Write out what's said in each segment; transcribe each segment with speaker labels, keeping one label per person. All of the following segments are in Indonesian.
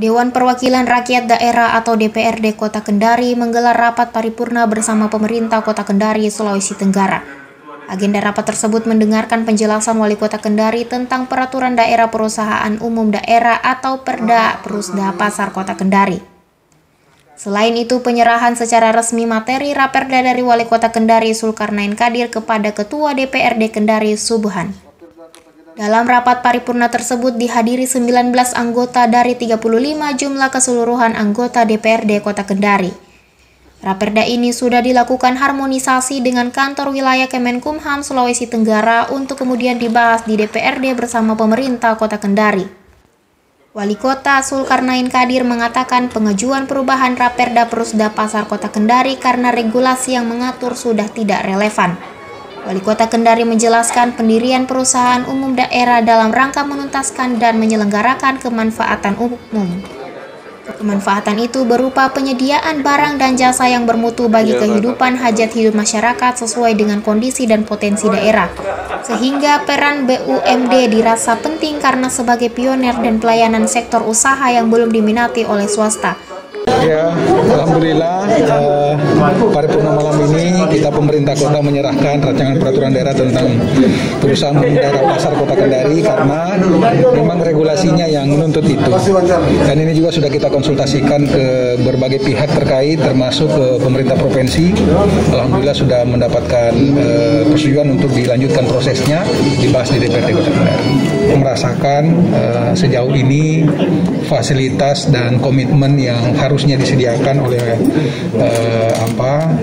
Speaker 1: Dewan Perwakilan Rakyat Daerah atau DPRD Kota Kendari menggelar rapat paripurna bersama pemerintah Kota Kendari, Sulawesi Tenggara. Agenda rapat tersebut mendengarkan penjelasan Wali Kota Kendari tentang Peraturan Daerah Perusahaan Umum Daerah atau Perda Perusda Pasar Kota Kendari. Selain itu, penyerahan secara resmi materi Raperda dari Wali Kota Kendari Zulkarnain Kadir kepada Ketua DPRD Kendari Subhan. Dalam rapat paripurna tersebut dihadiri 19 anggota dari 35 jumlah keseluruhan anggota DPRD Kota Kendari. Raperda ini sudah dilakukan harmonisasi dengan kantor wilayah Kemenkumham Sulawesi Tenggara untuk kemudian dibahas di DPRD bersama pemerintah Kota Kendari. Wali Kota Zulkarnain Kadir mengatakan pengajuan perubahan Raperda Perusda Pasar Kota Kendari karena regulasi yang mengatur sudah tidak relevan. Wali Kota Kendari menjelaskan pendirian perusahaan umum daerah dalam rangka menuntaskan dan menyelenggarakan kemanfaatan umum. Kemanfaatan itu berupa penyediaan barang dan jasa yang bermutu bagi kehidupan hajat hidup masyarakat sesuai dengan kondisi dan potensi daerah. Sehingga peran BUMD dirasa penting karena sebagai pionir dan pelayanan sektor usaha yang belum diminati oleh swasta.
Speaker 2: Ya, alhamdulillah paripurna malam ini kita pemerintah kota menyerahkan rancangan peraturan daerah tentang perusahaan daerah pasar Kota Kendari karena memang regulasinya yang menuntut itu. Dan ini juga sudah kita konsultasikan ke berbagai pihak terkait termasuk ke pemerintah provinsi. Alhamdulillah sudah mendapatkan persetujuan untuk dilanjutkan prosesnya dibahas di DPRD Kota Kendari. Merasakan sejauh ini fasilitas dan komitmen yang harusnya disediakan oleh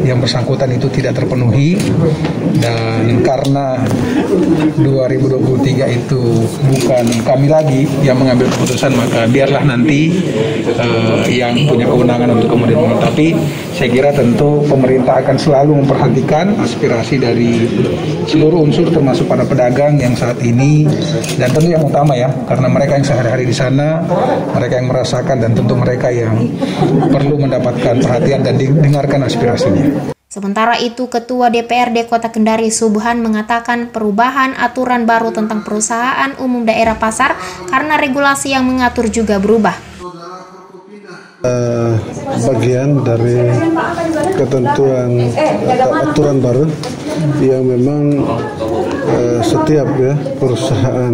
Speaker 2: yang bersangkutan itu tidak terpenuhi, dan karena 2023 itu bukan kami lagi yang mengambil keputusan, maka biarlah nanti yang punya kewenangan untuk kemudian. Tapi saya kira tentu pemerintah akan selalu memperhatikan aspirasi dari seluruh unsur termasuk para pedagang yang saat ini, dan tentu yang utama ya, karena mereka yang sehari-hari di sana, mereka yang merasakan, dan tentu mereka yang perlu mendapatkan perhatian dan didengarkan aspirasinya.
Speaker 1: Sementara itu, Ketua DPRD Kota Kendari Subhan mengatakan perubahan aturan baru tentang perusahaan umum daerah pasar karena regulasi yang mengatur juga berubah.
Speaker 3: Bagian dari ketentuan atau aturan baru yang memang setiap perusahaan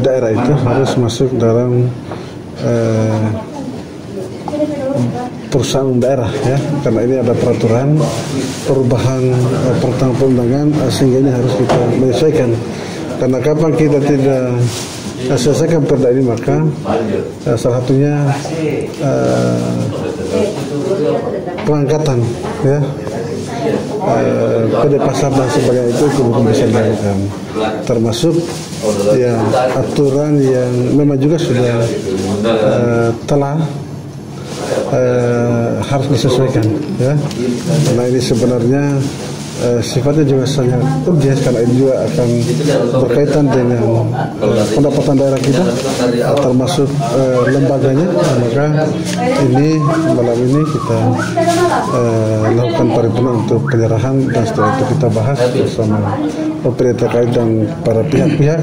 Speaker 3: daerah itu harus masuk dalam perusahaan daerah ya, karena ini ada peraturan perubahan perundang-undangan sehingga ini harus kita menyesuaikan. Karena kapan kita tidak selesaikan perda ini, maka salah satunya pengangkatan ya PD pasar dan sebagainya itu belum bisa dilakukan, termasuk ya aturan yang memang juga sudah telah harus disesuaikan ya, karena ini sebenarnya sifatnya juga sangat urgent karena ini juga akan berkaitan dengan pendapatan daerah kita termasuk lembaganya. Maka ini malam ini kita lakukan paripurna untuk penyerahan, dan setelah itu kita bahas bersama pemerintah terkait dan para pihak-pihak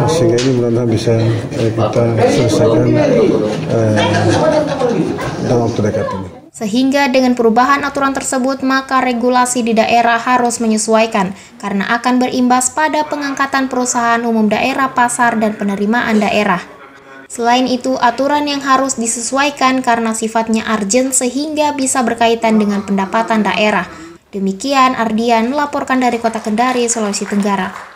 Speaker 3: sehingga ini mudah-mudahan bisa kita selesaikan dalam waktu dekat ini.
Speaker 1: Sehingga dengan perubahan aturan tersebut, maka regulasi di daerah harus menyesuaikan karena akan berimbas pada pengangkatan perusahaan umum daerah pasar dan penerimaan daerah. Selain itu, aturan yang harus disesuaikan karena sifatnya urgent sehingga bisa berkaitan dengan pendapatan daerah. Demikian Ardian melaporkan dari Kota Kendari, Sulawesi Tenggara.